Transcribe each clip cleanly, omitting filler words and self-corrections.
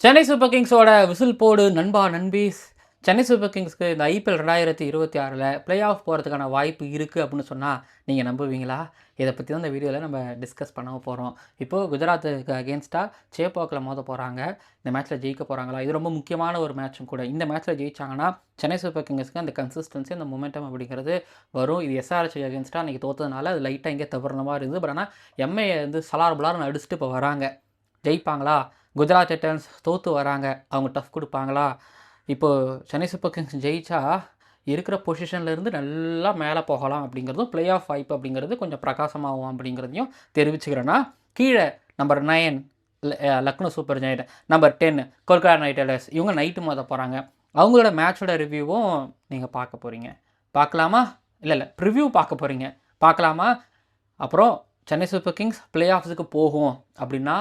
Chennai super கிங்ஸோட whistle போடு நண்பா நண்பீஸ். Chennai super கிங்ஸ்க்கு இந்த ஐபிஎல் 2026ல் ப்ளே ஆஃப் போகிறதுக்கான வாய்ப்பு இருக்குது அப்படின்னு சொன்னால் நீங்கள் நம்புவீங்களா? இதை பற்றி தான் இந்த வீடியோவில் நம்ம டிஸ்கஸ் பண்ண போகிறோம். இப்போது குஜராத்துக்கு அகேன்ஸ்டாக சேப்பாக்கில் மோத போகிறாங்க. இந்த மேட்ச்சில் ஜெயிக்க போகிறாங்களா? இது ரொம்ப முக்கியமான ஒரு மேட்சும் கூட. இந்த மேட்ச்சில் ஜெயிச்சாங்கன்னா சென்னை சூப்பர் கிங்ஸ்க்கு அந்த கன்சிஸ்டன்சி அந்த மொமெண்டம் அப்படிங்கிறது வரும். இது எஸ்ஆர்ஹெச் அகேன்ஸ்டாக அன்றைக்கி தோற்றதுனால அது லைட்டாக இங்கே தவறுன மாதிரி இருந்தது. பட் ஆனால் எம்ஐ வந்து சலார் பலார்னு அடிச்சுட்டு இப்போ வராங்க. ஜெயிப்பாங்களா? குஜராத் டைட்டன்ஸ் தோற்று வராங்க. அவங்க டஃப் கொடுப்பாங்களா? இப்போது சென்னை சூப்பர் கிங்ஸ் ஜெயிச்சா இருக்கிற பொசிஷன்லேருந்து நல்லா மேலே போகலாம் அப்படிங்கிறதும் ப்ளே ஆஃப் வாய்ப்பு அப்படிங்கிறது கொஞ்சம் பிரகாசமாகும் அப்படிங்கிறதையும் தெரிவிச்சுக்கிறேன்னா, கீழே number 9 Lucknow Super giant, number 10 Kolkata Knight Riders, இவங்க நைட்டு மோத போகிறாங்க. அவங்களோட மேட்சோட ரிவ்யூவும் நீங்கள் பார்க்க போகிறீங்க. பார்க்கலாமா? இல்லை ப்ரிவ்யூ பார்க்க போகிறீங்க. பார்க்கலாமா? அப்புறம் சென்னை சூப்பர் கிங்ஸ் ப்ளே ஆஃப்ஸுக்கு போகும் அப்படின்னா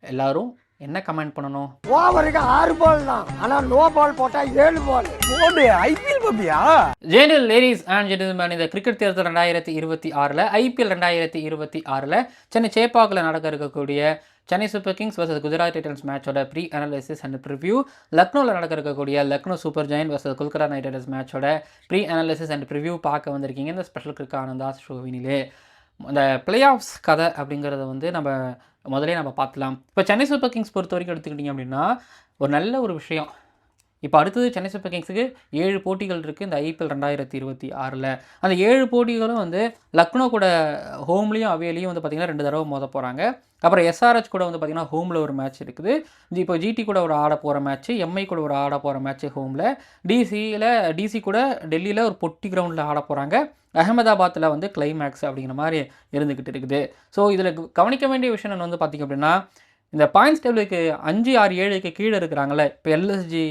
எல்லாரும் என்ன கமெண்ட் பண்ணணும்? ஓவருக்கு 6 பால் தான், ஆனா நோ பால் போட்டா 7 பால் போடு. ஐபிஎல் பாப்பியா? ஜெனரல் லேடிஸ் அண்ட் ஜென்டில்மேன், இந்த கிரிக்கெட் தேர்தல் 2026ல் ஐபிஎல் 2026ல் சென்னை சேப்பாக்கில் நடக்க இருக்கக்கூடிய Chennai Super Kings versus Gujarat Titans மேட்சோட ப்ரீ அனாலிசிஸ் அண்ட் ப்ரிவ்யூ, லக்னோவில் நடக்க இருக்கக்கூடிய Lucknow Super Giant versus Kolkata Knight Riders மேட்சோட ப்ரீ அனாலிசிஸ் அண்ட் ப்ரிவ்யூ பார்க்க வந்திருக்கீங்க இந்த ஸ்பெஷல் கிரிக்கெட் ஆனந்தாஸ் ஷோவினிலே. இந்த ப்ளே ஆஃப்ஸ் கதை அப்படிங்கிறத வந்து முதலே நம்ம பார்த்துலாம். இப்போ சென்னை சூப்பர் கிங்ஸ் பொறுத்த வரைக்கும் எடுத்துக்கிட்டிங்க அப்படின்னா ஒரு நல்ல ஒரு விஷயம். இப்போ அடுத்தது சென்னை சூப்பர் கிங்ஸுக்கு 7 போட்டிகள் இருக்குது இந்த ஐபிஎல் 2026ல். அந்த 7 போட்டிகளும் வந்து லக்னோ கூட ஹோம்லேயும் அவேலையும் வந்து பார்த்திங்கன்னா 2 தடவை மோத போகிறாங்க. அப்புறம் எஸ்ஆர்ஹெச் கூட வந்து பார்த்திங்கன்னா ஹோமில் ஒரு மேட்ச் இருக்குது. இப்போ ஜிடி கூட ஒரு ஆட போகிற மேட்ச்சு, எம்ஐ கூட ஒரு ஆட போகிற மேட்ச்சு ஹோமில், டிசி கூட டெல்லியில் ஒரு பொட்டி கிரவுண்டில் ஆட போகிறாங்க. அகமதாபாத்தில் வந்து கிளைமேக்ஸ் அப்படிங்கிற மாதிரி இருந்துக்கிட்டு இருக்குது. ஸோ இதில் கவனிக்க வேண்டிய விஷயம் என்ன வந்து பார்த்திங்க அப்படின்னா, இந்த பாயிண்ட்ஸ் டேபிளுக்கு 5, 6, 7க்கு கீழே இருக்கிறாங்களே. இப்போ எல்எஸ்ஜி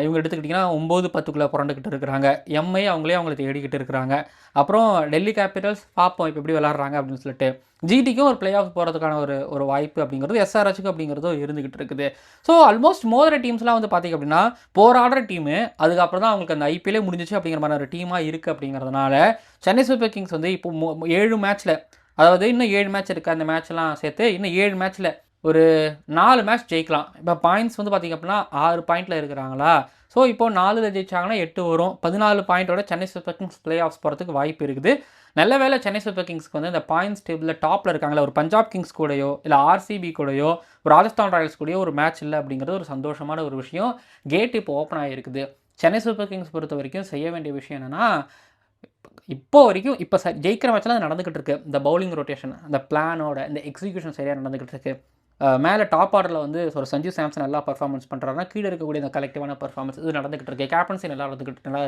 இவங்க எடுத்துக்கிட்டிங்கன்னா 9, 10க்குள்ளே புரண்டுக்கிட்டு இருக்கிறாங்க. எம்ஐ அவங்கள தேடிக்கிட்டு இருக்கிறாங்க. அப்புறம் டெல்லி கேபிட்டல்ஸ் பார்ப்போம் இப்போ எப்படி விளாட்றாங்க அப்படின்னு சொல்லிட்டு. ஜிடிக்கும் ஒரு ப்ளே ஆஃப் போகிறதுக்கான ஒரு வாய்ப்பு அப்படிங்கிறது எஸ்ஆர்ஹெச்சுக்கு அப்படிங்கிறதும் இருந்துக்கிட்டு இருக்குது. ஸோ ஆல்மோஸ்ட் மோதிர டீம்ஸ்லாம் வந்து பார்த்திங்க அப்படின்னா போராடுற டீமு, அதுக்கப்புறம் தான் அவங்களுக்கு அந்த ஐபிஎல்லே முடிஞ்சிச்சு அப்படிங்கிற மாதிரி ஒரு டீமாக இருக்குது. அப்படிங்கிறதுனால சென்னை சூப்பர் கிங்ஸ் வந்து இப்போ 7 மேட்ச்சில், அதாவது இன்னும் 7 மேட்ச் இருக்குது, அந்த மேட்ச்லாம் சேர்த்து இன்னும் 7 மேட்ச்சில் ஒரு 4 மேட்ச் ஜெயிக்கலாம். இப்போ பாயிண்ட்ஸ் வந்து பார்த்திங்க அப்படின்னா 6 பாயிண்டில் இருக்கிறாங்களா. ஸோ இப்போது 4ல் ஜெயிச்சாங்கன்னா 8 வரும். 14 பாயிண்ட்டோட Chennai Super Kings playoffs போகிறதுக்கு வாய்ப்பு இருக்குது. நல்ல வேளை சென்னை சூப்பர் கிங்ஸ்க்கு வந்து இந்த பாயிண்ட்ஸ் டேபிளில் டாப்பில் இருக்காங்களா, ஒரு பஞ்சாப் கிங்ஸ் கூடயோ இல்லை ஆர்சிபி கூடயோ ஒரு ராஜஸ்தான் ராயல்ஸ் கூடயோ ஒரு மேட்ச் இல்லை அப்படிங்கிறது ஒரு சந்தோஷமான ஒரு விஷயம். கேட் இப்போ ஓப்பன் ஆகிருக்குது. சென்னை சூப்பர் கிங்ஸ் பொறுத்த வரைக்கும் செய்ய வேண்டிய விஷயம் என்னென்னா, இப்போ வரைக்கும் இப்போ ஜெயிக்கிற மேட்ச்லாம் நடந்துக்கிட்டு இருக்குது. இந்த பவுலிங் ரொட்டேஷன், அந்த பிளானோட இந்த எக்ஸிக்யூஷன் சரியாக நடந்துக்கிட்டு இருக்குது. மேலே டாப் ஆர்டரில் வந்து ஒரு சஞ்சு சாம்சன் நல்லா பர்ஃபார்மன்ஸ் பண்ணுறாருன்னா, கீழே இருக்கக்கூடிய இந்த கலெக்டிவான பர்ஃபார்மன்ஸ் இது நடந்துகிட்டு இருக்குது. கேப்டன்சி நல்லா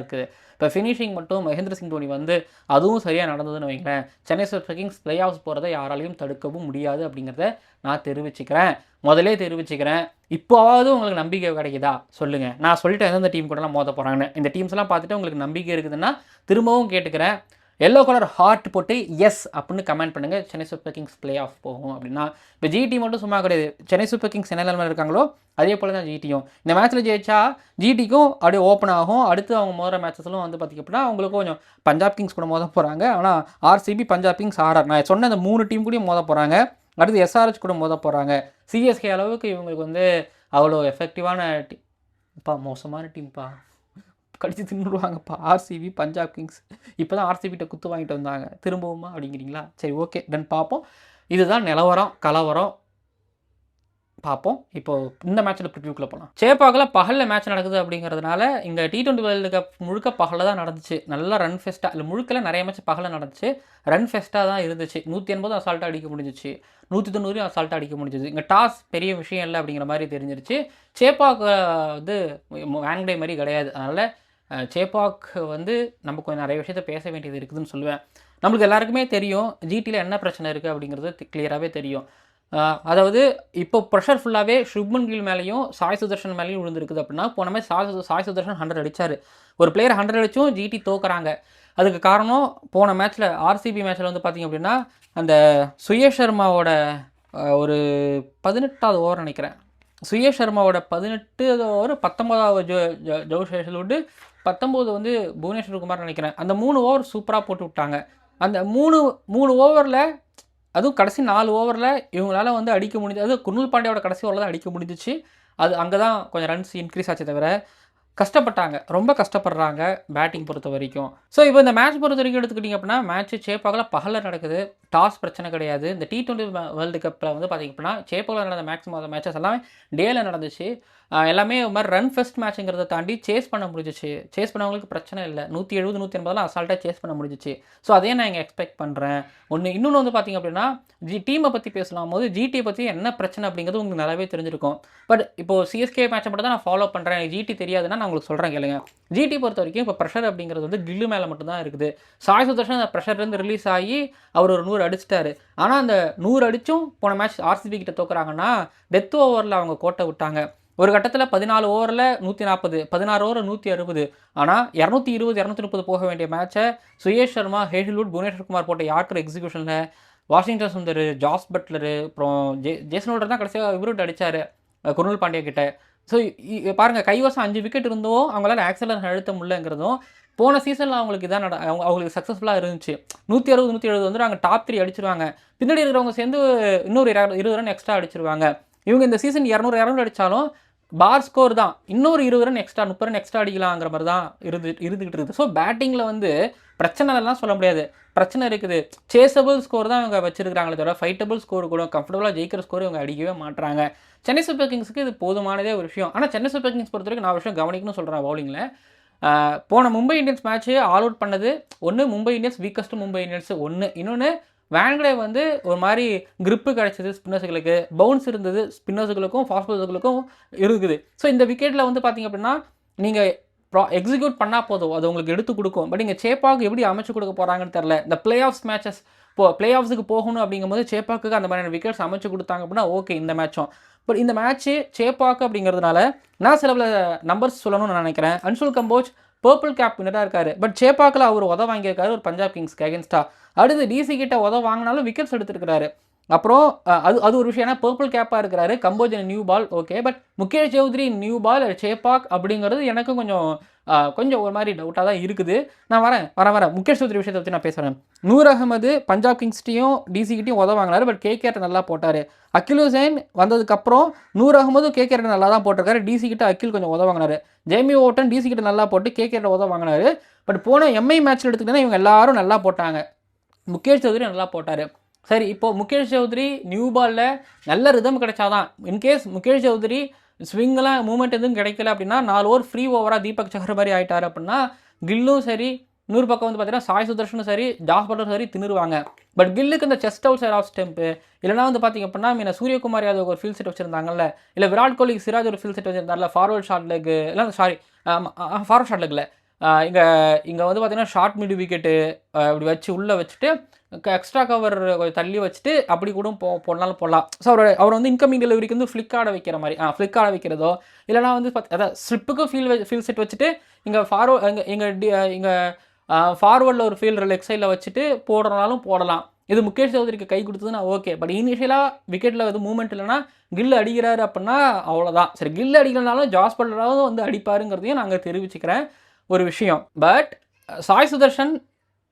இருக்குது. இப்போ ஃபினிஷிங் மட்டும் மகேந்திர சிங் தோனி வந்து அதுவும் சரியாக நடந்ததுன்னு வைங்களேன், Chennai Super Kings play of போகிறத யாராலையும் தடுக்கவும் முடியாது அப்படிங்கிறத நான் முதலே தெரிவிச்சுக்கிறேன். இப்போவாவது உங்களுக்கு நம்பிக்கை கிடைக்குதா சொல்லுங்கள். நான் சொல்லிட்டேன் எந்தெந்த டீம் கூடலாம் மோத போகிறாங்கன்னு. இந்த டீம்ஸ்லாம் பார்த்துட்டு உங்களுக்கு நம்பிக்கை இருக்குதுன்னா திரும்பவும் கேட்டுக்கிறேன், எல்லோ கலர் ஹார்ட் போட்டு எஸ் அப்படின்னு கமெண்ட் பண்ணுங்கள். Chennai Super Kings play off போகும் அப்படின்னா. இப்போ ஜிடி மட்டும் சும்மா கிடையாது. சென்னை சூப்பர் கிங்ஸ் என்ன நிலைமையில் இருக்காங்களோ அதே போல் தான் ஜிடியும். இந்த மேட்ச்சில் ஜெயிச்சா ஜிடிக்கும் அப்படியே ஓப்பன் ஆகும். அடுத்து அவங்க மோதிர மேட்சஸ்லாம் வந்து பார்த்திங்க அப்படின்னா அவங்களுக்கும் கொஞ்சம் பஞ்சாப் கிங்ஸ் கூட மோத போகிறாங்க. ஆனால் ஆர்சிபி, பஞ்சாப் கிங்ஸ், ஆர்ஆர், நான் சொன்ன அந்த 3 டீம் கூடயும் மோத போகிறாங்க. அடுத்து எஸ்ஆர்ஹெச் கூட மோத போகிறாங்க. சிஎஸ்கே அளவுக்கு இவங்களுக்கு வந்து அவ்வளோ எஃபெக்டிவான மோசமான டீம்ப்பா, கடிச்சு தின்னுடுவாங்கப்பா ஆர்சிபி, பஞ்சாப் கிங்ஸ். இப்போ தான் ஆர்சிபிட்ட குத்து வாங்கிட்டு வந்தாங்க, திரும்பவுமா அப்படிங்கிறீங்களா? சரி, ஓகே, டன் பார்ப்போம். இதுதான் நிலவரம், கலவரம். பார்ப்போம். இப்போது இந்த மேட்ச்சில் ப்ரிவ்யூக்குள்ளே போகலாம். சேப்பாக்கில் பகலில் மேட்ச் நடக்குது அப்படிங்கிறதுனால இங்கே T20 வேர்ல்டு கப் முழுக்க பகலில் தான் நடந்துச்சு. நல்லா ரன் ஃபெஸ்ட்டாக, இல்லை முழுக்கல நிறைய மேட்ச் பகலில் நடந்துச்சு. ரன் ஃபெஸ்ட்டாக தான் இருந்துச்சு. 180 அசால்ட்டாக அடிக்க முடிஞ்சிச்சு, 190 அசால்ட்டாக அடிக்க முடிஞ்சிது. இங்கே டாஸ் பெரிய விஷயம் இல்லை அப்படிங்கிற மாதிரி தெரிஞ்சிருச்சு. சேப்பாக்கு வந்து வேங்கடே மாதிரி கிடையாது. அதனால் சேப்பாக் வந்து நம்ம கொஞ்சம் நிறைய விஷயத்த பேச வேண்டியது இருக்குதுன்னு சொல்லுவேன். நம்மளுக்கு எல்லாருக்குமே தெரியும் ஜிடியில் என்ன பிரச்சனை இருக்குது அப்படிங்கிறது கிளியராகவே தெரியும். அதாவது இப்போ ப்ரெஷர் ஃபுல்லாகவே சுப்மன் கில் மேலேயும் சாய் சுதர்ஷன் மேலேயும் விழுந்துருக்குது. அப்படின்னா போன மாதிரி சாய் சுதர்ஷன் 100 அடித்தார். ஒரு பிளேயர் 100 அடிச்சும் ஜிடி தோக்குறாங்க. அதுக்கு காரணம் போன மேட்ச்சில் ஆர்சிபி மேட்ச்சில் வந்து பார்த்திங்க அப்படின்னா அந்த சுயேஷ் சர்மாவோட ஒரு 18வது ஓவர் நினைக்கிறேன். சுயேஷ் சர்மாவோட 18வது ஓவர் 19வது ஜோஷ் ஹேசல்வுட், 19 வந்து புவனேஸ்வர் குமார் நினைக்கிறேன். அந்த 3 ஓவர் சூப்பராக போட்டு விட்டாங்க. அந்த 3 ஓவரில், அதுவும் கடைசி 4 ஓவரில் இவங்களால வந்து அடிக்க முடிஞ்சது. அது குர்னூல் பாண்டியாவோட கடைசி ஓவரில் தான் அடிக்க முடிஞ்சிச்சு. அது அங்கே தான் கொஞ்சம் ரன்ஸ் இன்க்ரீஸ் ஆச்சே தவிர கஷ்டப்பட்டாங்க, ரொம்ப கஷ்டப்படுறாங்க பேட்டிங் பொறுத்த வரைக்கும். ஸோ இப்போ இந்த மேட்ச் பொறுத்த வரைக்கும் எடுத்துக்கிட்டிங்க அப்படின்னா, மேட்ச் சேப்பாக்கில் பகலில் நடக்குது, டாஸ் பிரச்சனை கிடையாது. இந்த T20 வேர்ல்டு கப்பில் வந்து பார்த்திங்க அப்படின்னா சேப்பாக்கில் நடந்த மேக்ஸிமம் மேட்சஸ் எல்லாமே டேல நடந்துச்சு. எல்லாமே ஒரு மாதிரி ரன் ஃபஸ்ட் மேட்சுங்கிறத தாண்டி சேஸ் பண்ண முடிஞ்சிச்சு. சேஸ் பண்ணவங்களுக்கு பிரச்சனை இல்லை, 170 180 அசால்ட்டாக சேஸ் பண்ண முடிஞ்சிச்சு. ஸோ அதே நான் இங்கே எக்ஸ்பெக்ட் பண்ணுறேன். இன்னொன்று வந்து பார்த்திங்க அப்படின்னா, டீமை பற்றி பேசலாம் போது ஜிடி பற்றி என்ன பிரச்சனை அப்படிங்கிறது உங்களுக்கு நல்லாவே தெரிஞ்சிருக்கும். பட் இப்போது சிஎஸ்கே மேட்சை மட்டும் தான் நான் ஃபாலோ பண்ணுறேன், ஜிடி தெரியாதுன்னா நான் உங்களுக்கு சொல்கிறேன் கேளுங்க. ஜிடி பொறுத்த வரைக்கும் இப்போ ப்ரெஷர் அப்படிங்கிறது வந்து கில்லு மேலே மட்டும்தான் இருக்குது. சாய் சுதர்ஷன் அந்த ப்ரெஷர்லேருந்து ரிலீஸ் ஆகி அவர் ஒரு 100 அடிச்சிட்டாரு. ஆனால் அந்த 100 அடிச்சும் போன மேட்ச் ஆர்சிபி கிட்ட தோக்குறாங்கன்னா டெத் ஓவரில் அவங்க கோட்டை விட்டாங்க. ஒரு கட்டத்தில் 14 ஓவரில் 140, 16 ஓவர் 160. ஆனால் 220 230 போக வேண்டிய மேட்சை சுயேஷ் சர்மா, ஹேசில்வுட், புவனேஸ்வர் குமார் போட்ட யார்கர் எக்ஸிக்யூஷனில் வாஷிங்டன் சுந்தர், ஜாஸ் பட்லரு, அப்புறம் ஜேசன் ஹோல்டர் தான் கடைசியாக விவரிட் அடித்தார் குருணல் பாண்டியா கிட்ட. ஸோ பாருங்கள், கைவசம் 5 விக்கெட் இருந்தோ அவங்களால ஆக்சலர் அழுத்த முடியலங்கிறதும் போன சீசனில் அவங்களுக்கு இதான் அவங்களுக்கு சக்ஸஸ்ஃபுல்லாக இருந்துச்சு. 160 170 வந்து நாங்கள் டாப் 3 அடிச்சிருவாங்க. பின்னாடி இருக்கிறவங்க சேர்ந்து இன்னொரு 20 ரன் எக்ஸ்ட்ரா அடிச்சிருவாங்க. இவங்க இந்த சீசன் 200 அடித்தாலும் பார் ஸ்கோர் தான், இன்னொரு 20 ரன் எக்ஸ்ட்ரா 30 ரன் எக்ஸ்ட்ரா அடிக்கலாங்கிற மாதிரி தான் இருந்துகிட்டு இருக்குது. ஸோ பேட்டிங்கில் வந்து பிரச்சனைலாம் சொல்ல முடியாது, பிரச்சனை இருக்குது. சேஸபிள் ஸ்கோர் தான் இவங்க வச்சிருக்காங்களே தவிர ஃபைட்டபிள் ஸ்கோர் கூட கம்ஃபர்டபுளாக ஜெயிக்கிற ஸ்கோர் இவங்க அடிக்கவே மாட்டுறாங்க. சென்னை சூப்பர் கிங்ஸுக்கு இது போதுமானதே ஒரு விஷயம். ஆனால் சென்னை சூப்பர் கிங்ஸ் பொறுத்த வரைக்கும் நான் ஒரு விஷயம் கவனிக்கணும்னு சொல்கிறேன். பவுலிங்கில் போன Mumbai Indians match all out பண்ணது ஒன்று மும்பை இந்தியன்ஸ், வீக்கஸ்ட்டு மும்பை இந்தியன்ஸ் ஒன்று. இன்னொன்று வேன்கிரே வந்து ஒரு மாதிரி கிரிப்பு கிடச்சிது ஸ்பின்னர்ஸுகளுக்கு, பவுன்ஸ் இருந்தது ஸ்பின்னர்ஸுகளுக்கும் ஃபாஸ்ட் பவுலர்களுக்கும் இருக்குது. ஸோ இந்த விக்கெட்டில் வந்து பார்த்திங்க அப்படின்னா நீங்கள் எக்ஸிக்யூட் பண்ணால் போதும், அது உங்களுக்கு எடுத்து கொடுக்கும். பட் இங்கே சேப்பாக்கு எப்படி அமைச்சு கொடுக்க போகிறாங்கன்னு தெரில. இந்த பிளே ஆஃப்ஸ் மேட்சஸ் பிளே ஆஃப்ஸுக்கு போகணும் அப்படிங்கும்போது சேப்பாக்கு அந்த மாதிரியான விக்கெட்ஸ் அமைச்சு கொடுத்தாங்க அப்படின்னா ஓகே இந்த மேட்சும். பட் இந்த மேட்ச்சு சேப்பாக்கு அப்படிங்கிறதுனால நான் சில நம்பர்ஸ் சொல்லணும்னு நான் நினைக்கிறேன். அன்சுல் கம்போஜ் பர்பிள் கேப் வின்னராக இருக்காரு. பட் சேப்பாக்கில் அவர் வாங்கியிருக்காரு ஒரு பஞ்சாப் கிங்ஸ்க்கு அகேன்ஸ்டா. அடுத்து டிசி கிட்ட வாங்கினாலும் விக்கெட்ஸ் எடுத்துருக்கிறாரு. அப்புறம் அது ஒரு விஷயம், ஏன்னா பர்பிள் கேப்பாக இருக்கிறாரு. Kamboj new ball okay, but Mukesh Choudhary new ball Chepauk அப்படிங்கிறது எனக்கும் கொஞ்சம் ஒரு மாதிரி டவுட்டாக தான் இருக்குது. நான் வரேன் முகேஷ் சௌத்ரி விஷயத்தை பற்றி நான் பேசுகிறேன். நூர் அகமது பஞ்சாப் கிங்ஸ்டையும் டிசிக்கிட்டையும் வாங்கினாரு, பட் கேகேட்ட நல்லா போட்டார். அகில் ஹுசைன் வந்ததுக்கப்புறம் நூர் அகமதும் கேகேட்ட நல்லா தான் போட்டிருக்காரு. டிசிக்கிட்ட அகில் கொஞ்சம் வாங்கினாரு. ஜேமி ஓட்டன் டிசிக்கிட்ட நல்லா போட்டு கேகேட்ட வாங்கினாரு. பட் போன எம்ஐ மேட்ச்சில் எடுத்துக்கிட்டா இவங்க எல்லாரும் நல்லா போட்டாங்க. முகேஷ் சௌத்ரி நல்லா போட்டார். சரி, இப்போது முகேஷ் சௌத்ரி நியூ பாலில் நல்ல ரிதம் கிடைச்சாதான், இன்கேஸ் முகேஷ் சௌத்ரி ஸ்விங்கெலாம் மூமெண்ட் எதுவும் கிடைக்கல அப்படின்னா 4 ஓவர் ஃப்ரீ ஓவராக தீபக் சஹர் மாதிரி ஆகிட்டார் அப்படின்னா கில்லும் சரி, இன்னொரு பக்கம் வந்து பார்த்தீங்கன்னா சாய் சுதர்ஷனும் சரி, ஜாஸ் பட்லரும் சரி தின்னுருவாங்க. பட் கில்லுக்கு இந்த just outside off stump இல்லைனா வந்து பார்த்திங்க அப்படின்னா சூரியகுமார் யாதவ் ஒரு ஃபீல்ட் செட் வச்சுருந்தாங்கல்ல, இல்லை விராட் கோலிக்கு சிராஜ் ஒரு ஃபீல்ட் செட் வச்சுருந்தார்ல, ஃபார்வர்ட் ஷார்ட் லெக் இல்லை ஃபார்வர்ட் ஷார்ட் லெக்கில் இங்கே வந்து பார்த்திங்கன்னா ஷார்ட் மிட் விக்கெட்டு இப்படி வச்சு உள்ளே வச்சுட்டு எக்ஸ்ட்ரா கவர் தள்ளி வச்சுட்டு அப்படி கூட போடனாலும் போடலாம். ஸோ அவர் வந்து இன்கமிங் டெலிவரிக்கு வந்து ஃப்ளிக் ஆட வைக்கிற மாதிரி ஃப்ளிக் ஆட வைக்கிறதோ இல்லைனா வந்து அதான் ஸ்லிப்புக்கு ஃபீல் செட் வச்சுட்டு இங்கே இங்கே ஃபார்வர்டில் ஒரு ஃபீல்டர் லெக் சைடில் வச்சுட்டு போடுறனாலும் போடலாம். இது முகேஷ் சௌத்ரிக்கு கை கொடுத்ததுன்னா ஓகே. பட் இனிஷியலாக விக்கெட்டில் எதுவும் மூவ்மெண்ட் இல்லைனா கில் அடிக்கிறாரு அப்படின்னா அவ்வளோதான். சரி, கில் அடிக்கிறனாலும் ஜாஸ் பட்லராவது வந்து அடிப்பாருங்கிறதையும் நாங்கள் தெரிவிச்சுக்கிறேன் ஒரு விஷயம். பட் சாய் சுதர்ஷன்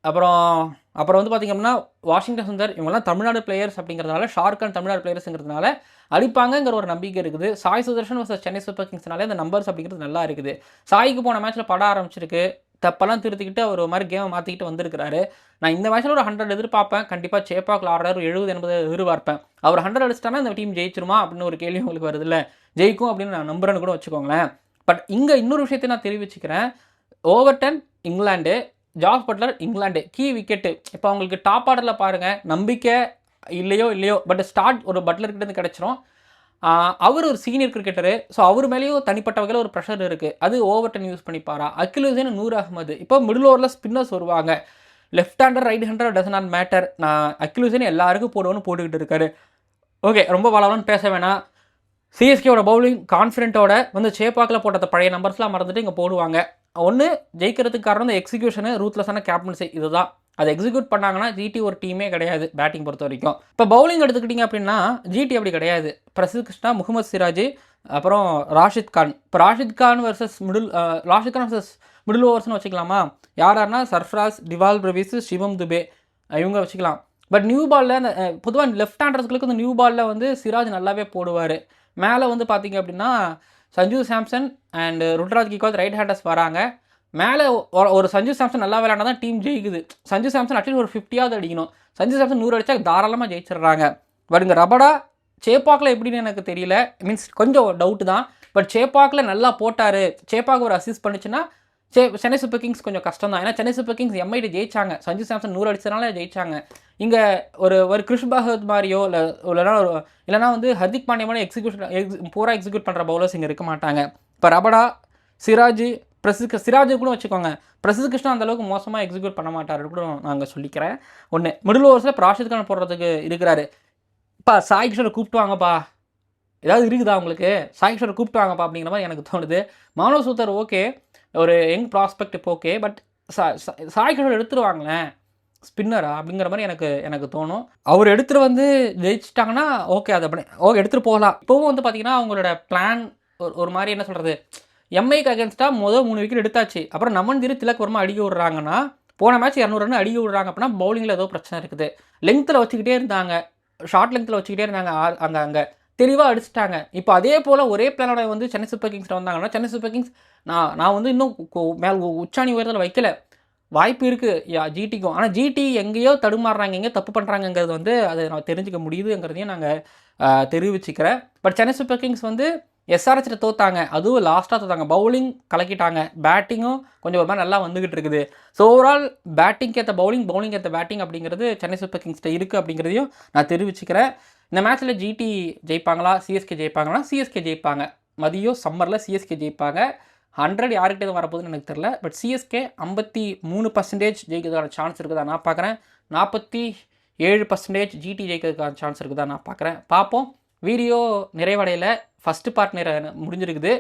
அப்புறம் வந்து பார்த்திங்க அப்படின்னா வாஷிங்டன் சுந்தர் இவங்கெல்லாம் தமிழ்நாடு பிளேயர்ஸ் அப்படிங்கிறதுனால, ஷார்கான் தமிழ்நாடு பிளேயர்ஸுங்கிறதுனால அடிப்பாங்கங்கிற ஒரு நம்பிக்கை இருக்குது. சாய் சுதர்ஷன் வர்சஸ் சென்னை சூப்பர் கிங்ஸ்னாலே அந்த நம்பர்ஸ் அப்படிங்கிறது நல்லா இருக்குது. சாய்க்கு போன மேட்ச்சில் பட ஆரம்பிச்சிருக்கு, தப்பெல்லாம் திருத்திக்கிட்டு அவர் ஒரு மாதிரி கேமை மாற்றிக்கிட்டு வந்திருக்கிறாரு. நான் இந்த மேட்ச்சில் ஒரு 100 எதிர்பார்ப்பேன். கண்டிப்பாக சேப்பாக்கில் ஆடுறாரு, 70-80 எதிர்பார்ப்பேன். அவர் 100 அடிச்சிட்டானா இந்த டீம் ஜெயிச்சிருமா அப்படின்னு ஒரு கேள்வி உங்களுக்கு வருது இல்லை, ஜெயிக்கும் அப்படின்னு நான் நம்புறேன்னு கூட வச்சுக்கோங்களேன். பட் இங்கே இன்னொரு விஷயத்தை நான் தெரிவிச்சுக்கிறேன். Overton England, Jos Buttler England key wicket. இப்போ அவங்களுக்கு டாப் ஆர்டரில் பாருங்கள், நம்பிக்கை இல்லையோ பட் ஸ்டார்ட் ஒரு பட்லர்கிட்டேருந்து கிடச்சிரும். அவர் ஒரு சீனியர் கிரிக்கெட்டரு. ஸோ அவர் மேலேயும் தனிப்பட்ட வகையில் ஒரு ப்ரெஷர் இருக்குது. அது ஓவர்டன் யூஸ் பண்ணிப்பாரா? அகில் ஹுசைன், நூர் அகமது இப்போ மிடில் ஓவரில் ஸ்பின்னர்ஸ் வருவாங்க. Left hander right hander does not matter. நான் அகில் ஹுசைன் எல்லாருக்கும் போட்டுக்கிட்டு இருக்காரு. ஓகே, ரொம்ப வளவலன்னு பேச வேணாம். சிஎஸ்கேவோட பவுலிங் கான்ஃபிடென்ட்டோட வந்து சேப்பாக்கில் போட்ட பழைய நம்பர்ஸ்லாம் மறந்துட்டு இங்கே போடுவாங்க. ஒன்று ஜெயிக்கிறதுக்கு காரணம் இந்த எக்ஸிக்யூஷனு, ரூத்லெஸ்ஸான கேப்டன்சி, இதுதான். அதை எக்ஸிக்யூட் பண்ணாங்கன்னா ஜிடி ஒரு டீமே கிடையாது பேட்டிங் பொறுத்த வரைக்கும். இப்போ பவுலிங் எடுத்துக்கிட்டிங்க அப்படின்னா ஜிடி அப்படி கிடையாது. பிரசித் கிருஷ்ணா, முகமது சிராஜ், அப்புறம் ராஷித் கான். இப்போ ராஷித் கான் வர்சஸ் மிடில் ஓவர்ஸ்னு வச்சுக்கலாமா? யாருன்னா சர்ஃப்ராஸ், டிவால் பிரவிஸ், சிவம் துபே இவங்க வச்சுக்கலாம். பட் நியூ பாலில் அந்த பொதுவாக லெஃப்ட் ஹேண்டர்ஸ்களுக்கு இந்த நியூ பாலில் வந்து சிராஜ் நல்லாவே போடுவார். மேலே வந்து பார்த்தீங்க அப்படின்னா Sanju Samson and Ruturaj Gaikwad right handers வராங்க. மேலே ஒரு சஞ்சு சாம்சன் நல்லா விளையாண்டா தான் டீம் ஜெயிக்குது. சஞ்சு சாம்சன் அட்லீஸ்ட் ஒரு 50யாவது அடிக்கணும். சஞ்சு சாம்சன் 100 அடித்தா தாராளமாக ஜெயிச்சிடுறாங்க. பட் இங்கே ரபடா சேப்பாக்கில் எப்படின்னு எனக்கு தெரியல. மீன்ஸ் கொஞ்சம் டவுட்டு தான். பட் சேப்பாக்கில் நல்லா போட்டார். சேப்பாக் ஒரு அசிஸ்ட் பண்ணிச்சுன்னா சென்னை சூப்பர் கிங்ஸ் கொஞ்சம் கஷ்டம் தான். ஏன்னா சென்னை சூப்பர் கிங்ஸ் எம்ஐடி ஜெயிச்சாங்க. சஞ்சு சாம்சன் 100 அடிச்சதுனால ஜெயிச்சாங்க. இங்கே ஒரு கிறிஷ் பகத் மாதிரியோ இல்லைனா வந்து ஹர்திக் பாண்டியா மாதிரி பூரா எக்ஸிக்யூட் பண்ணுற பவுலர்ஸ் இங்கே இருக்க மாட்டாங்க. இப்போ ரபடா, சிராஜ், சிராஜ் கூட வச்சுக்கோங்க. பிரசித் கிருஷ்ணா அந்தளவுக்கு மோசமாக எக்ஸிக்யூட் பண்ண மாட்டாருன்னு கூட நாங்கள் சொல்லிக்கிறேன். ஒன்று மிடில் ஓவர்ஸில் இப்போ ராஷித் கான் போடுறதுக்கு இருக்கிறாரு. இப்போ சாய் கிஷோரை கூப்பிட்டு வாங்கப்பா, ஏதாவது இருக்குதா உங்களுக்கு, சாய் கிஷோரை கூப்பிட்டு வாங்கப்பா அப்படிங்கிற மாதிரி எனக்கு தோணுது. மானவ் சூத்தர் ஓகே, ஒரு யங் ப்ராஸ்பெக்ட் இப்போ ஓகே, பட் சாய் கிஷோர் எடுத்துருவாங்களேன் ஸ்பின்னரா அப்படிங்கிற மாதிரி எனக்கு தோணும். அவர் எடுத்துகிட்டு வந்து ஜெயிச்சிட்டாங்கன்னா ஓகே, அதை ஓகே எடுத்துகிட்டு போகலாம். இப்போவும் வந்து பார்த்தீங்கன்னா அவங்களோட பிளான் ஒரு மாதிரி என்ன சொல்கிறது, எம்ஐக்கு அகேன்ஸ்டாக 3 விக்கெட் எடுத்தாச்சு. அப்புறம் நமன்தீர் திலக் வர்மா அடிக்க விட்றாங்கன்னா, போன மேட்ச் 200 ரன் அடிக்க விட்றாங்க அப்படின்னா பவுலிங்கில் ஏதோ பிரச்சனை இருக்குது. லெங்த்தில் வச்சுக்கிட்டே இருந்தாங்க, ஷார்ட் லெங்த்தில் வச்சுக்கிட்டே இருந்தாங்க. அங்கே தெளிவாக அடிச்சிட்டாங்க. இப்போ அதே போல் ஒரே பிளானோட வந்து சென்னை சூப்பர் கிங்ஸில் வந்தாங்கன்னா, சென்னை சூப்பர் கிங்ஸ் நான் வந்து இன்னும் உச்சாணி உயரத்தில் வைக்கல, வாய்ப்பு இருக்குது ஜிடிக்கும். ஆனால் ஜிடி எங்கேயோ தடுமாறுறாங்க, எங்கேயோ தப்பு பண்ணுறாங்கங்கிறது வந்து அதை நான் தெரிஞ்சுக்க முடியுதுங்கிறதையும் நாங்கள் தெரிவிச்சுக்கிறேன். பட் சென்னை சூப்பர் கிங்ஸ் வந்து எஸ்ஆர்ஹெச்சில் தோத்தாங்க, அதுவும் லாஸ்ட்டாக தோத்தாங்க. பவுலிங் கலக்கிட்டாங்க, பேட்டிங்கும் கொஞ்சம் ஒரு மாதிரி நல்லா வந்துக்கிட்டு இருக்குது. ஸோ ஓவரால் பேட்டிங்க்கு ஏற்ற பவுலிங் ஏற்ற பேட்டிங் அப்படிங்கிறது சென்னை சூப்பர் கிங்ஸ்கிட்ட இருக்குது அப்படிங்கிறதையும் நான் தெரிவிச்சுக்கிறேன். இந்த மேட்ச்சில் ஜிடி ஜெயிப்பாங்களா, சிஎஸ்கே ஜெயிப்பாங்களா? சிஎஸ்கே ஜெயிப்பாங்க. மதியம் சம்மரில் சிஎஸ்கே ஜெயிப்பாங்க. 100 யார்கிட்ட வரப்போகுதுன்னு எனக்கு தெரில. பட் சிஎஸ்கே 53% ஜெயிக்கிறதுக்கான சான்ஸ் இருக்குதா நான் பார்க்குறேன். 47% ஜிடி ஜெயிக்கிறதுக்கான சான்ஸ் இருக்குதா நான் பார்க்குறேன். பார்ப்போம். வீடியோ நிறைவடையில் ஃபஸ்ட்டு பார்ட் முடிஞ்சிருக்குது.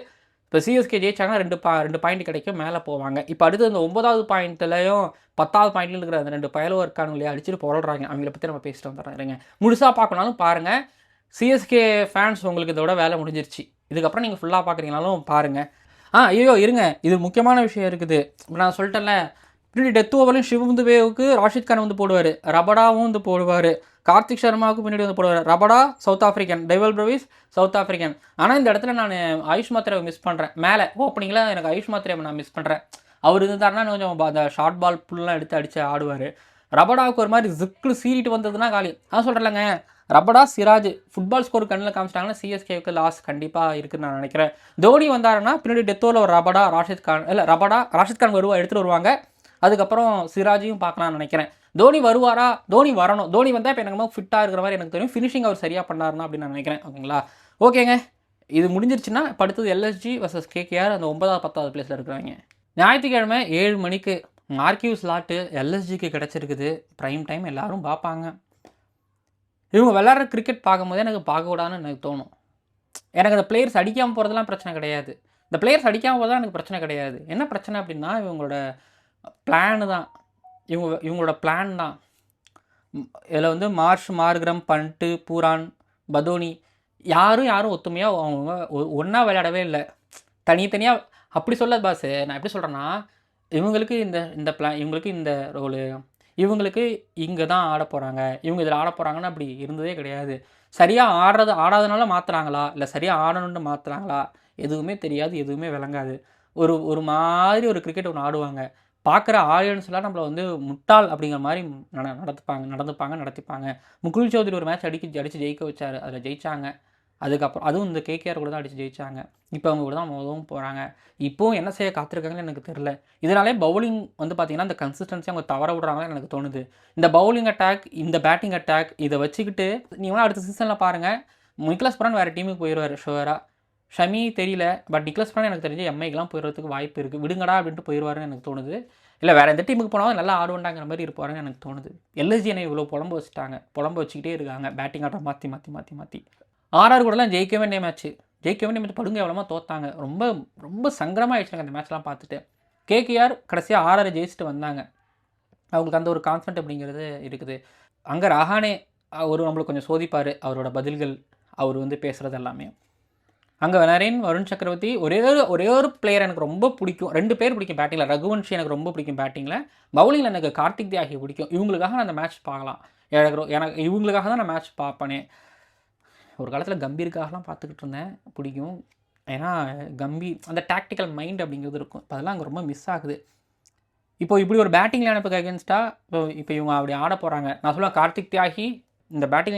இப்போ சிஎஸ்கே ஜெயிச்சாங்கன்னா 2 பாயிண்ட் கிடைக்கும், மேலே போவாங்க. இப்போ அடுத்து இந்த 9வது பாயிண்ட்லையும் 10வது பாயிண்ட்லையும் இருக்கிற அந்த 2 பயலும் இருக்கானு இல்லையா, அடிச்சுட்டு போடுறாங்க. அவங்கள பற்றி நம்ம பேசிட்டு வந்துடுறேன். முழுசாக பார்க்கணாலும் பாருங்கள். சிஎஸ்கே ஃபேன்ஸ் உங்களுக்கு இதோட வேலை முடிஞ்சிருச்சு. இதுக்கப்புறம் நீங்கள் ஃபுல்லாக பார்க்குறீங்கனாலும் பாருங்கள். ஐயோ இருங்க, இது முக்கியமான விஷயம் இருக்குது. இப்போ நான் சொல்லிட்டேன்ல, பின்னாடி டெத் ஓவர்லையும் சிவம் துபேவுக்கு ராஷித் கான் வந்து போடுவார், ரபடாவும் வந்து போடுவார், கார்த்திக் சர்மாவுக்கு பின்னாடி வந்து போடுவார். Rabada south African, Dewald Brevis south African. ஆனால் இந்த இடத்துல நான் ஆயுஷ் மாத்திரை மிஸ் பண்ணுறேன். மேலே ஓப்பனிங்கில் எனக்கு ஆயுஷ் மாத்திரை நான் மிஸ் பண்ணுறேன். அவர் இருந்தாருன்னா கொஞ்சம் அந்த ஷார்ட் பால் புல்லாம் எடுத்து அடித்து ஆடுவார். ரபடாவுக்கு ஒரு மாதிரி ஜிக்கு சீறிட்டு வந்ததுன்னா காலி. நான் சொல்கிறேன்லங்க, ரபடா, சிராஜ் ஃபுட்பால் ஸ்கோர் கண்ணில் காமிச்சிட்டாங்கன்னா சிஎஸ்கேவுக்கு லாஸ் கண்டிப்பாக இருக்குதுன்னு நான் நினைக்கிறேன். தோனி வந்தாருன்னா பின்னாடி டெத்தோவில் ஒரு ரபடா, ராஷித் கான் எடுத்துகிட்டு வருவாங்க. அதுக்கப்புறம் சிராஜையும் பார்க்கலாம்னு நினைக்கிறேன். தோனி வருவாரா? தோனி வரணும். தோனி வந்தால் இப்போ எனக்கு ஃபிட்டாக இருக்கிற மாதிரி எனக்கு தெரியும். ஃபினிஷிங் அவர் சரியாக பண்ணாருன்னா அப்படின்னு நான் நினைக்கிறேன். ஓகேங்களா? ஓகேங்க, இது முடிஞ்சிருச்சுன்னா இப்போ அடுத்தது எல்எஸ்ஜி வர்சஸ் கேகேஆர், அந்த 9வது 10வது பிளேஸில் இருக்கிறாங்க. ஞாயிற்றுக்கிழமை 7 மணிக்கு மார்க்கியூ ஸ்லாட்டு எல்எஸ்ஜிக்கு கிடச்சிருக்குது. ப்ரைம் டைம் எல்லோரும் பார்ப்பாங்க. இவங்க விளையாடுற கிரிக்கெட் பார்க்கும்போதே எனக்கு பார்க்கக்கூடாதுன்னு எனக்கு தோணும். எனக்கு அந்த பிளேயர்ஸ் அடிக்காமல் போகிறதுலாம் பிரச்சனை கிடையாது. இந்த பிளேயர்ஸ் அடிக்காமல் போகிறதா எனக்கு பிரச்சனை கிடையாது. என்ன பிரச்சனை அப்படின்னா இவங்களோட பிளானு தான். இவங்களோட பிளான் தான். இதில் வந்து மார்க்ரம், பண்ட்டு, பூரான், பதோனி யாரும் ஒத்துமையாக அவங்க ஒன்றா விளையாடவே இல்லை. தனித்தனியாக அப்படி சொல்ல பாஸ். நான் எப்படி சொல்கிறேன்னா, இவங்களுக்கு இந்த பிளான், இவங்களுக்கு இந்த ரோலு, இவங்களுக்கு இங்கே தான் ஆட போகிறாங்க, இவங்க இதில் ஆட போகிறாங்கன்னு அப்படி இருந்ததே கிடையாது. சரியாக ஆடாதனால மாற்றுறாங்களா, இல்லை சரியாக ஆடணுன்னு மாற்றுறாங்களா, எதுவுமே தெரியாது, எதுவுமே விளங்காது. ஒரு மாதிரி ஒரு கிரிக்கெட் ஒன்று ஆடுவாங்க. பார்க்குற ஆடியன்ஸ்லாம் நம்மளை வந்து முட்டாள் அப்படிங்கிற மாதிரி நடத்திப்பாங்க. முகுல் சௌத்ரி ஒரு மேட்ச் அடித்து ஜெயிக்க வச்சார், அதில் ஜெயித்தாங்க. அதுக்கப்புறம் அதுவும் இந்த கேகேஆர் கூட தான் அடித்து ஜெயித்தாங்க. இப்போ அவங்க கூட தான் மோதவும் போகிறாங்க. இப்போவும் என்ன செய்ய காத்திருக்காங்கன்னு எனக்கு தெரில. இதனாலே பவுலிங் வந்து பார்த்திங்கன்னா இந்த கன்சிஸ்டன்சி அவங்க தவற விடுறாங்கன்னு எனக்கு தோணுது. இந்த பவுலிங் அட்டாக், இந்த பேட்டிங் அட்டாக், இதை வச்சுக்கிட்டு நீங்கள் அடுத்த சீசனில் பாருங்கள், நிக்லஸ் புரான் வேறு டீமுக்கு போயிடுவார் ஷுவராக. ஷமி தெரியல, பட் நிக்லஸ் புரான் எனக்கு தெரிஞ்சு எம்ஐக்கெலாம் போயிடுறதுக்கு வாய்ப்பு இருக்குது. விடுங்கடா அப்படின்ட்டு போயிடுவாருன்னு எனக்கு தோணுது. இல்லை வேறு எந்த டீமுக்கு போனாலும் நல்லா ஆடுவாண்டாங்கிற மாதிரி இருப்பாருன்னு எனக்கு தோணுது. எல்எஸ்ஜி என்னை இவ்வளோ புலம்பு வச்சுக்கிட்டே இருக்காங்க. பேட்டிங் ஆட்டம் மாற்றி ஆர்ஆர் கூடலாம் ஜெயிக்க வேண்டிய மேட்ச் படுங்க எவ்வளோமா தோத்தாங்க. ரொம்ப ரொம்ப சங்கரமாக ஆயிடுச்சாங்க அந்த மேட்ச்லாம் பார்த்துட்டு. கேகேஆர் கடைசியாக ஆர்ஆர் ஜெயிச்சுட்டு வந்தாங்க. அவங்களுக்கு அந்த ஒரு கான்ஃபிடென்ட் அப்படிங்கிறது இருக்குது. அங்கே ரஹானே அவர் நம்மளுக்கு கொஞ்சம் சோதிப்பார், அவரோட பதில்கள், அவர் வந்து பேசுகிறது எல்லாமே. அங்கே நரேன், வருண் சக்கரவர்த்தி, ஒரே ஒரு பிளேயர் எனக்கு ரொம்ப பிடிக்கும். 2 பேர் பிடிக்கும் பேட்டிங்கில். ரகுவன்ஷி எனக்கு ரொம்ப பிடிக்கும் பேட்டிங்கில். பவுலிங்கில் எனக்கு கார்த்திக் தியாகி பிடிக்கும். இவங்களுக்காக நான் அந்த மேட்ச் பார்க்கலாம். எனக்கு இவங்களுக்காக தான் நான் மேட்ச் பார்ப்பேனே. ஒரு காலத்தில் கம்பீருக்காகலாம் பார்த்துக்கிட்டு இருந்தேன், பிடிக்கும். ஏன்னா அந்த டாக்டிக்கல் மைண்ட் அப்படிங்கிறது இருக்கும். இப்போ அதெல்லாம் அங்கே ரொம்ப மிஸ் ஆகுது. இப்போ இப்படி ஒரு பேட்டிங் லைனப்புக்கு அகேன்ஸ்டாக இப்போ இவங்க அப்படி ஆட போகிறாங்க. நான் சொல்லுவேன், கார்த்திக் தியாகி இந்த பேட்டிங்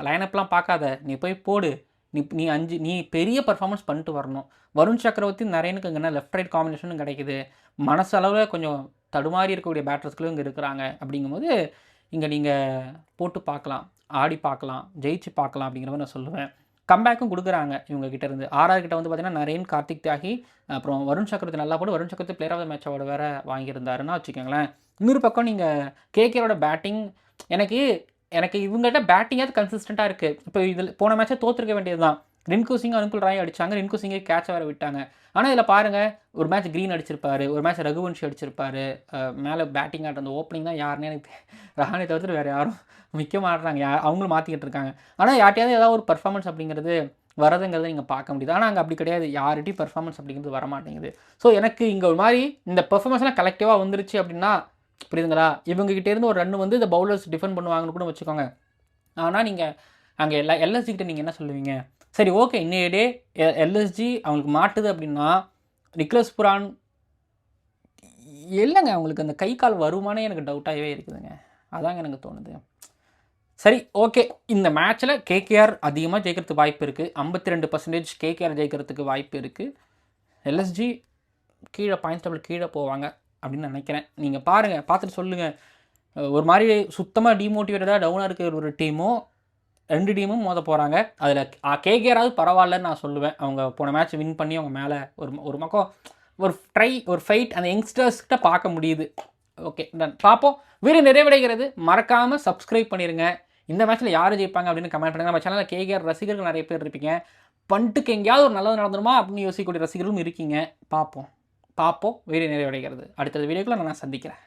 லைனப்லாம் பார்க்காத, நீ போய் போடு. நீ பெரிய பர்ஃபார்மன்ஸ் பண்ணிட்டு வரணும். வருண் சக்கரவர்த்தி நரேனுக்கு இங்கே லெஃப்ட் ரைட் காம்பினேஷனும் கிடைக்குது. மனசளவில் கொஞ்சம் தடுமாறி இருக்கக்கூடிய பேட்டர்ஸ்களும் இங்கே இருக்கிறாங்க. அப்படிங்கும்போது இங்கே நீங்கள் போட்டு பார்க்கலாம், ஆடி பார்க்கலாம், ஜெயிச்சு பார்க்கலாம் அப்படிங்கிற மாதிரி நான் சொல்லுவேன். கம்பேக்கும் கொடுக்குறாங்க இவங்க கிட்ட இருந்து. ஆர்ஆர் கிட்ட வந்து பார்த்தீங்கன்னா நரேன், கார்த்திக் தியாகி, அப்புறம் வருண் சக்கரவர்த்தி நல்லா போட்டு Varun Chakravarthy player of the match award வேறு வாங்கியிருந்தாருன்னா வச்சுக்கோங்களேன். இன்னொரு பக்கம் நீங்கள் கேகேரோட பேட்டிங் எனக்கு இவங்ககிட்ட பேட்டிங்காவது கன்சிஸ்டண்ட்டாக இருக்குது. இப்போ இதில் போன மேட்சை தோற்றுருக்க வேண்டியது தான். ரின்கு சிங், அனுகுல் ராய் அடித்தாங்க. ரின்கு சிங்கை கேட்சை வேறு விட்டாங்க. ஆனால் இதில் பாருங்கள், ஒரு மேட்ச் க்ரீன் அடிச்சிருப்பாரு, ஒரு மேட்ச் ரகுவன்ஷி அடிச்சிருப்பாரு. மேலே பேட்டிங் ஆடுற அந்த ஓப்பனிங் தான் யாருன்னே எனக்கு ரஹானே தவிர்த்து வேறு யாரும் முக்கிய மாட்டுறாங்க. அவங்களும் மாற்றிக்கிட்டு இருக்காங்க. ஆனால் யார்ட்டையாவது ஏதாவது ஒரு பர்ஃபார்மன்ஸ் அப்படிங்கிறது வரதுங்கிறத நீங்கள் பார்க்க முடியுது. ஆனால் அங்கே அப்படி கிடையாது. யார்கிட்டையும் பர்ஃபார்மன்ஸ் அப்படிங்கிறது வரமாட்டேங்குது. ஸோ எனக்கு இங்கே ஒரு மாதிரி இந்த பர்ஃபார்மன்ஸ்லாம் கலெக்டிவாக வந்துருச்சு அப்படின்னா, புரியுதுங்களா, இவங்ககிட்டேருந்து ஒரு ரன் வந்து இந்த பவுலர்ஸ் டிஃபெண்ட் பண்ணுவாங்கன்னு கூட வச்சுக்கோங்க. ஆனால் நீங்கள் அங்கே எல்எஸ்ஜி கிட்ட நீங்கள் என்ன சொல்லுவீங்க? சரி, ஓகே, இன்னைய டே எல்எஸ்ஜி அவங்களுக்கு மாட்டுது அப்படின்னா நிக்லஸ் புரான் இல்லைங்க, அவங்களுக்கு அந்த கை கால் வருமானே எனக்கு டவுட்டாகவே இருக்குதுங்க. அதாங்க எனக்கு தோணுது. சரி, ஓகே, இந்த மேட்ச்சில் கேகேஆர் அதிகமாக ஜெயிக்கிறதுக்கு வாய்ப்பு இருக்குது. 52% கேகேஆர் ஜெயிக்கிறதுக்கு வாய்ப்பு இருக்குது. எல்எஸ்ஜி கீழே பாயிண்ட்ஸ் டேபிள் கீழே போவாங்க அப்படின்னு நினைக்கிறேன். நீங்கள் பாருங்கள், பார்த்துட்டு சொல்லுங்கள். ஒரு மாதிரி சுத்தமாக டிமோட்டிவேட்டடாக டவுனாக இருக்கிற ஒரு டீமும் 2 டீமும் மோத போகிறாங்க. அதில் கேகேஆராவது பரவாயில்லன்னு நான் சொல்லுவேன். அவங்க போன மேட்ச் வின் பண்ணி அவங்க மேலே ஒரு பக்கம் ஒரு ஃபைட் அந்த யங்ஸ்டர்ஸ்கிட்ட பார்க்க முடியுது. ஓகே, டன், பார்ப்போம். வீடியோ நிறைவடைகிறது. மறக்காமல் சப்ஸ்கிரைப் பண்ணிடுங்க. இந்த மேட்ச்சில் யார் ஜெயிப்பாங்க அப்படின்னு கமெண்ட் பண்ணுங்கள். நம்ம சேனலில் கேகேஆர் ரசிகர்கள் நிறைய பேர் இருப்பீங்க. பண்ட்டுக்கு எங்கேயாவது ஒரு நல்லது நடந்துருமா அப்படின்னு யோசிக்கக்கூடிய ரசிகர்களும் இருக்கீங்க. பார்ப்போம். வீடியோ நிறைவடைகிறது. அடுத்த வீடியோக்குள்ள நான் சந்திக்கிறேன்.